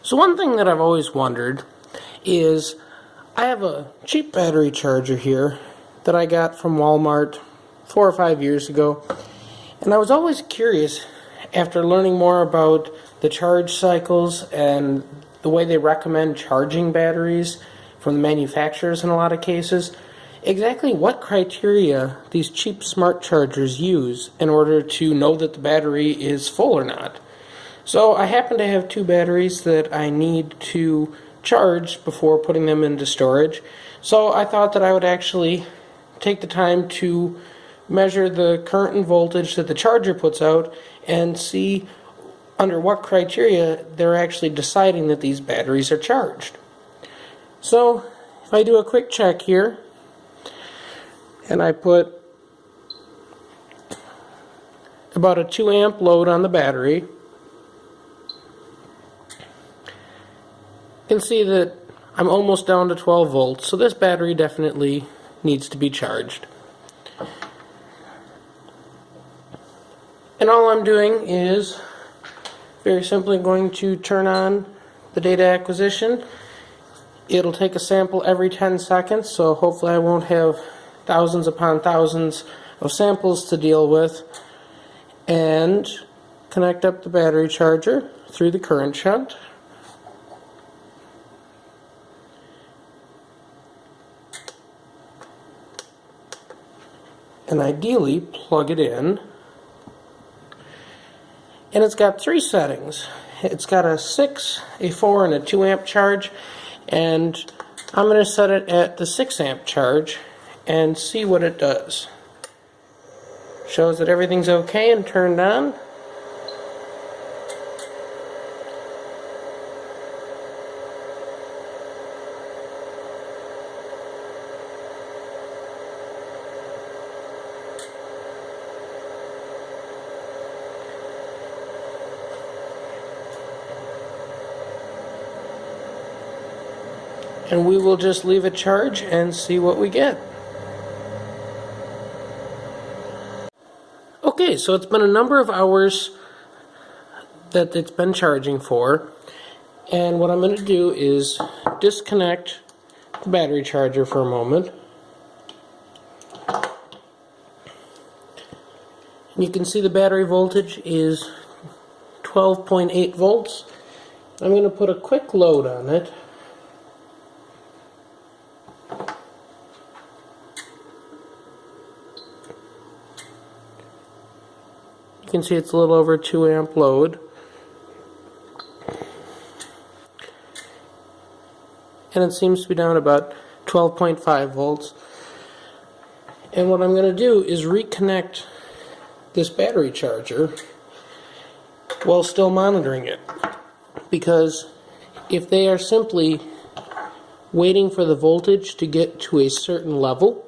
So one thing that I've always wondered is I have a cheap battery charger here that I got from Walmart 4 or 5 years ago, and I was always curious after learning more about the charge cycles and the way they recommend charging batteries from the manufacturers in a lot of cases, exactly what criteria these cheap smart chargers use in order to know that the battery is full or not. So I happen to have two batteries that I need to charge before putting them into storage. So I thought that I would actually take the time to measure the current and voltage that the charger puts out and see under what criteria they're actually deciding that these batteries are charged. So if I do a quick check here and I put about a 2 amp load on the battery, you can see that I'm almost down to 12 volts, so this battery definitely needs to be charged. And all I'm doing is very simply going to turn on the data acquisition. It'll take a sample every 10 seconds, so hopefully I won't have thousands upon thousands of samples to deal with, and connect up the battery charger through the current shunt. And ideally plug it in. And it's got three settings. It's got a 6, a 4, and a 2 amp charge, and I'm going to set it at the 6 amp charge and see what it does. Shows that everything's okay and turned on. And we will just leave it charge and see what we get. Okay, so it's been a number of hours that it's been charging for, and what I'm going to do is disconnect the battery charger for a moment. And you can see the battery voltage is 12.8 volts. I'm going to put a quick load on it. You can see it's a little over a 2 amp load. And it seems to be down about 12.5 volts. And what I'm going to do is reconnect this battery charger while still monitoring it. Because if they are simply waiting for the voltage to get to a certain level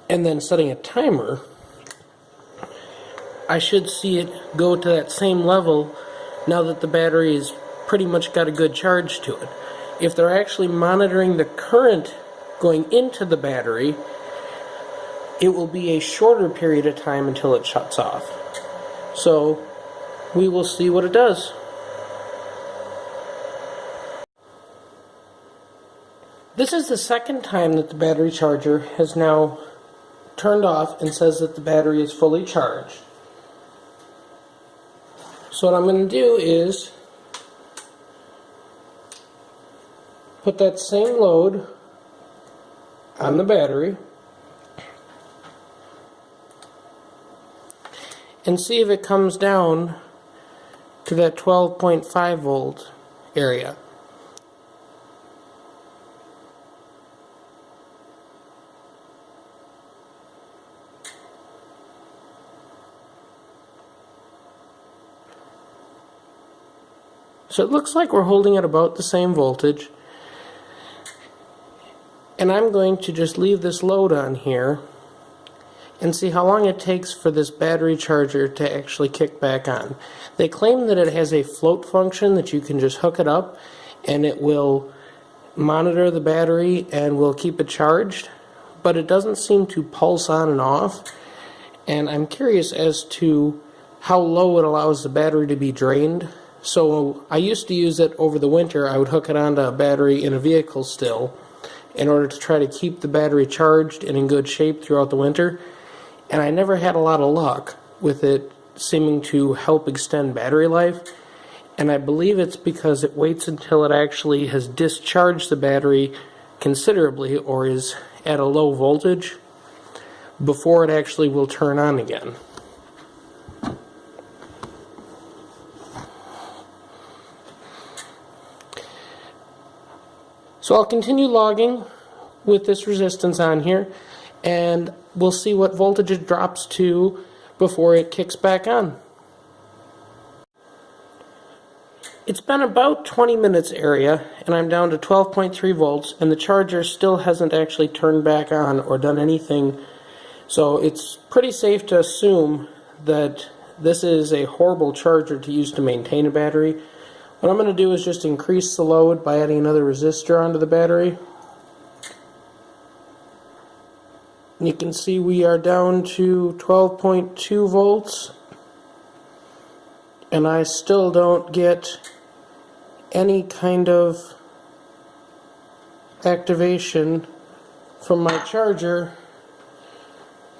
and then setting a timer, I should see it go to that same level now that the battery has pretty much got a good charge to it. If they're actually monitoring the current going into the battery, it will be a shorter period of time until it shuts off. So we will see what it does. This is the second time that the battery charger has now turned off and says that the battery is fully charged. So what I'm going to do is put that same load on the battery and see if it comes down to that 12.5 volt area. So it looks like we're holding at about the same voltage, and I'm going to just leave this load on here and see how long it takes for this battery charger to actually kick back on. They claim that it has a float function that you can just hook it up and it will monitor the battery and will keep it charged, but it doesn't seem to pulse on and off, and I'm curious as to how low it allows the battery to be drained So I used to use it over the winter. I would hook it onto a battery in a vehicle still in order to try to keep the battery charged and in good shape throughout the winter. And I never had a lot of luck with it seeming to help extend battery life. And I believe it's because it waits until it actually has discharged the battery considerably or is at a low voltage before it actually will turn on again. So I'll continue logging with this resistance on here, and we'll see what voltage it drops to before it kicks back on. It's been about 20 minutes area, and I'm down to 12.3 volts, and the charger still hasn't actually turned back on or done anything. So it's pretty safe to assume that this is a horrible charger to use to maintain a battery. What I'm going to do is just increase the load by adding another resistor onto the battery. And you can see we are down to 12.2 volts, and I still don't get any kind of activation from my charger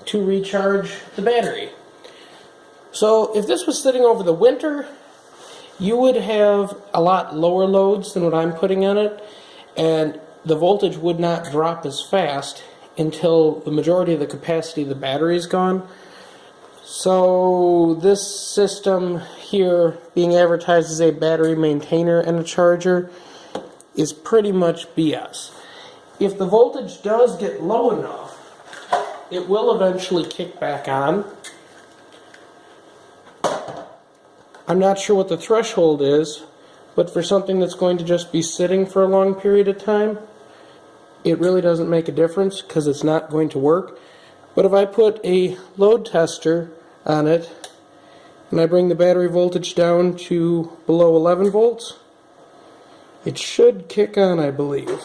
to recharge the battery. So if this was sitting over the winter, you would have a lot lower loads than what I'm putting on it, and the voltage would not drop as fast until the majority of the capacity of the battery is gone. So this system here, being advertised as a battery maintainer and a charger, is pretty much BS. If the voltage does get low enough, it will eventually kick back on. I'm not sure what the threshold is, but for something that's going to just be sitting for a long period of time, it really doesn't make a difference because it's not going to work. But if I put a load tester on it and I bring the battery voltage down to below 11 volts, it should kick on, I believe.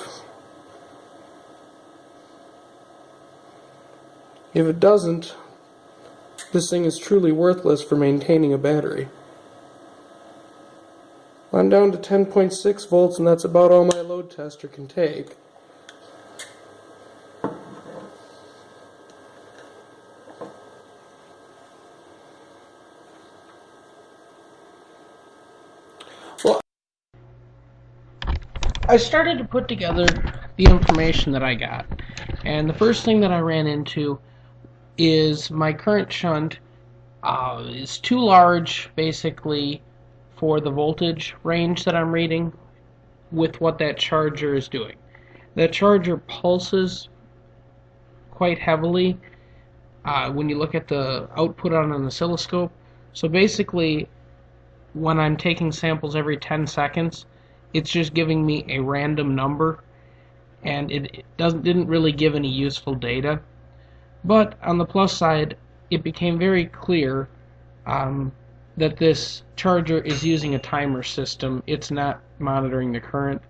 If it doesn't, this thing is truly worthless for maintaining a battery. I'm down to 10.6 volts, and that's about all my load tester can take. Well, I started to put together the information that I got, and the first thing that I ran into is my current shunt is too large, basically, for the voltage range that I'm reading with what that charger is doing. That charger pulses quite heavily when you look at the output on an oscilloscope. So basically, when I'm taking samples every 10 seconds, it's just giving me a random number, and it didn't really give any useful data. But on the plus side, it became very clear that this charger is using a timer system. It's not monitoring the current.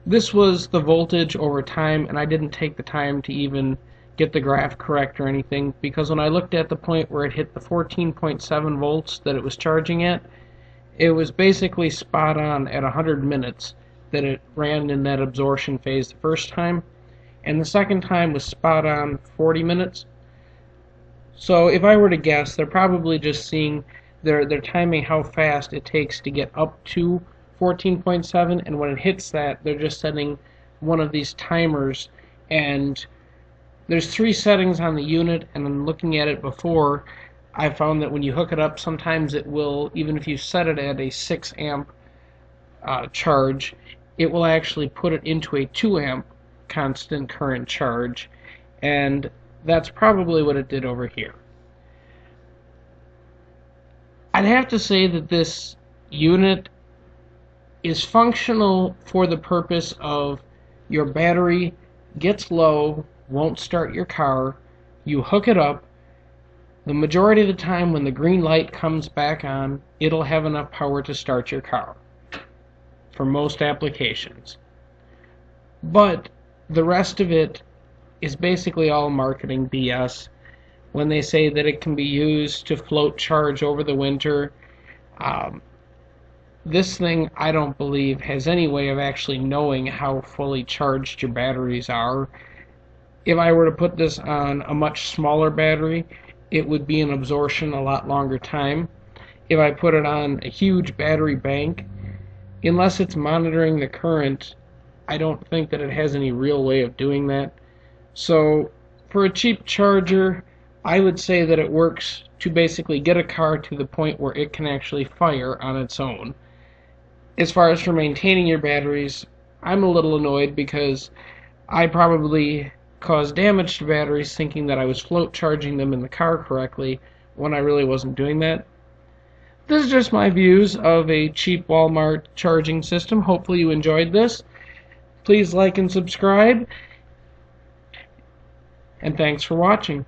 This was the voltage over time, and I didn't take the time to even get the graph correct or anything, because when I looked at the point where it hit the 14.7 volts that it was charging at, it was basically spot on at 100 minutes that it ran in that absorption phase the first time, and the second time was spot on 40 minutes. So if I were to guess, they're probably just seeing they're timing how fast it takes to get up to 14.7, and when it hits that, they're just setting one of these timers, and there's 3 settings on the unit, and I'm looking at it before, I found that when you hook it up, sometimes it will, even if you set it at a 6 amp charge, it will actually put it into a 2 amp constant current charge, and that's probably what it did over here. I'd have to say that this unit is functional for the purpose of your battery gets low, won't start your car, you hook it up, the majority of the time when the green light comes back on, it'll have enough power to start your car for most applications. But the rest of it is basically all marketing BS. When they say that it can be used to float charge over the winter, This thing, I don't believe, has any way of actually knowing how fully charged your batteries are. If I were to put this on a much smaller battery, it would be an absorption a lot longer time. If I put it on a huge battery bank, unless it's monitoring the current, I don't think that it has any real way of doing that. So for a cheap charger, I would say that it works to basically get a car to the point where it can actually fire on its own. As far as for maintaining your batteries, I'm a little annoyed because I probably caused damage to batteries thinking that I was float charging them in the car correctly when I really wasn't doing that. This is just my views of a cheap Walmart charging system. Hopefully you enjoyed this. Please like and subscribe, and thanks for watching.